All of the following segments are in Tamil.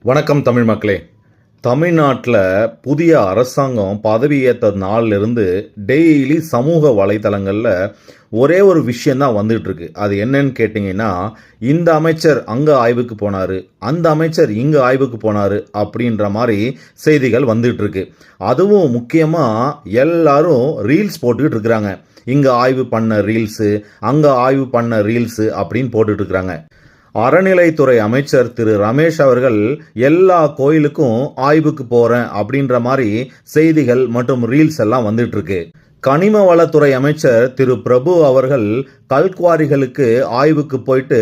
வணக்கம் தமிழ் மக்களே. தமிழ்நாட்டில் புதிய அரசாங்கம் பதவியேற்ற நாளிலிருந்து டெய்லி சமூக வலைத்தளங்களில் ஒரே ஒரு விஷயந்தான் வந்துட்டு இருக்கு. அது என்னன்னு கேட்டிங்கன்னா, இந்த அமைச்சர் அங்கே ஆய்வுக்கு போனார், அந்த அமைச்சர் இங்கே ஆய்வுக்கு போனார் அப்படின்ற மாதிரி செய்திகள் வந்துட்டு இருக்கு. அதுவும் முக்கியமாக எல்லாரும் ரீல்ஸ் போட்டுக்கிட்டு இருக்கிறாங்க. இங்கே ஆய்வு பண்ண ரீல்ஸு, அங்கே ஆய்வு பண்ண ரீல்ஸு அப்படின்னு போட்டுட்டு இருக்கிறாங்க. அறநிலைத்துறை அமைச்சர் திரு ரமேஷ் அவர்கள் எல்லா கோயிலுக்கும் ஆய்வுக்கு போறேன் அப்படின்ற மாதிரி செய்திகள் மற்றும் ரீல்ஸ் எல்லாம் வந்துட்டு இருக்கு. கனிம வளத்துறை அமைச்சர் திரு பிரபு அவர்கள் கல்குவாரிகளுக்கு ஆய்வுக்கு போயிட்டு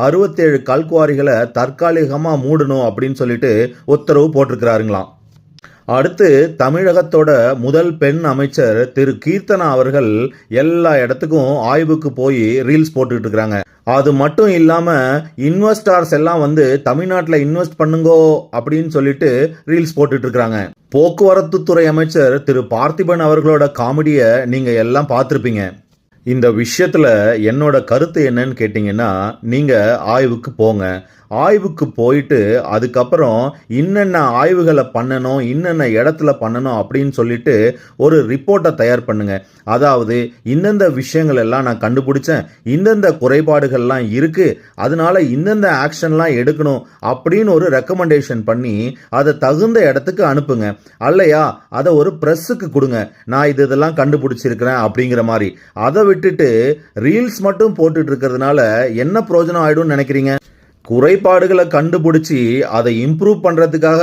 67 கல்குவாரிகளை தற்காலிகமாக மூடணும் அப்படின்னு சொல்லிட்டு உத்தரவு போட்டிருக்கிறாருங்களாம். அடுத்து தமிழகத்தோட முதல் பெண் அமைச்சர் திரு கீர்த்தனா அவர்கள் எல்லா இடத்துக்கும் ஆய்வுக்கு போய் ரீல்ஸ் போட்டுக்கிட்டு இருக்கிறாங்க. அது மட்டும் இல்லாமல் இன்வெஸ்டார்ஸ் எல்லாம் வந்து தமிழ்நாட்டில் இன்வெஸ்ட் பண்ணுங்கோ அப்படின்னு சொல்லிட்டு ரீல்ஸ் போட்டுட்டு இருக்கிறாங்க. போக்குவரத்து துறை அமைச்சர் திரு பார்த்திபன் அவர்களோட காமெடியை நீங்கள் எல்லாம் பார்த்துருப்பீங்க. இந்த விஷயத்தில் என்னோட கருத்து என்னன்னு கேட்டிங்கன்னா, நீங்கள் ஆய்வுக்கு போங்க, ஆய்வுக்கு போயிட்டு அதுக்கப்புறம் இன்னென்ன ஆய்வுகளை பண்ணணும், இன்னென்ன இடத்துல பண்ணணும் அப்படின்னு சொல்லிட்டு ஒரு ரிப்போர்ட்டை தயார் பண்ணுங்க. அதாவது இந்தந்த விஷயங்கள் எல்லாம் நான் கண்டுபிடிச்சேன், இந்தந்த குறைபாடுகள்லாம் இருக்கு, அதனால இந்தந்த ஆக்ஷன்லாம் எடுக்கணும் அப்படின்னு ஒரு ரெக்கமெண்டேஷன் பண்ணி அதை தகுந்த இடத்துக்கு அனுப்புங்க. அல்லையா அதை ஒரு ப்ரெஸ்ஸுக்கு கொடுங்க, நான் இதெல்லாம் கண்டுபிடிச்சிருக்கிறேன் அப்படிங்கிற மாதிரி. அதை விட்டுட்டு ரீல்ஸ் மட்டும் போட்டுட்டு இருக்கிறதுனால என்ன பிரயோஜனம் ஆயிடும்னு நினைக்கிறீங்க? குறைபாடுகளை கண்டுபிடிச்சி அதை இம்ப்ரூவ் பண்ணுறதுக்காக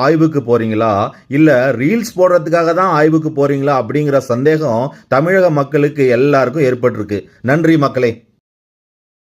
ஆய்வுக்கு போகிறீங்களா, இல்லை ரீல்ஸ் போடுறதுக்காக தான் ஆய்வுக்கு போகிறீங்களா அப்படிங்கிற சந்தேகம் தமிழக மக்களுக்கு எல்லாருக்கும் ஏற்பட்டிருக்கு. நன்றி மக்களே.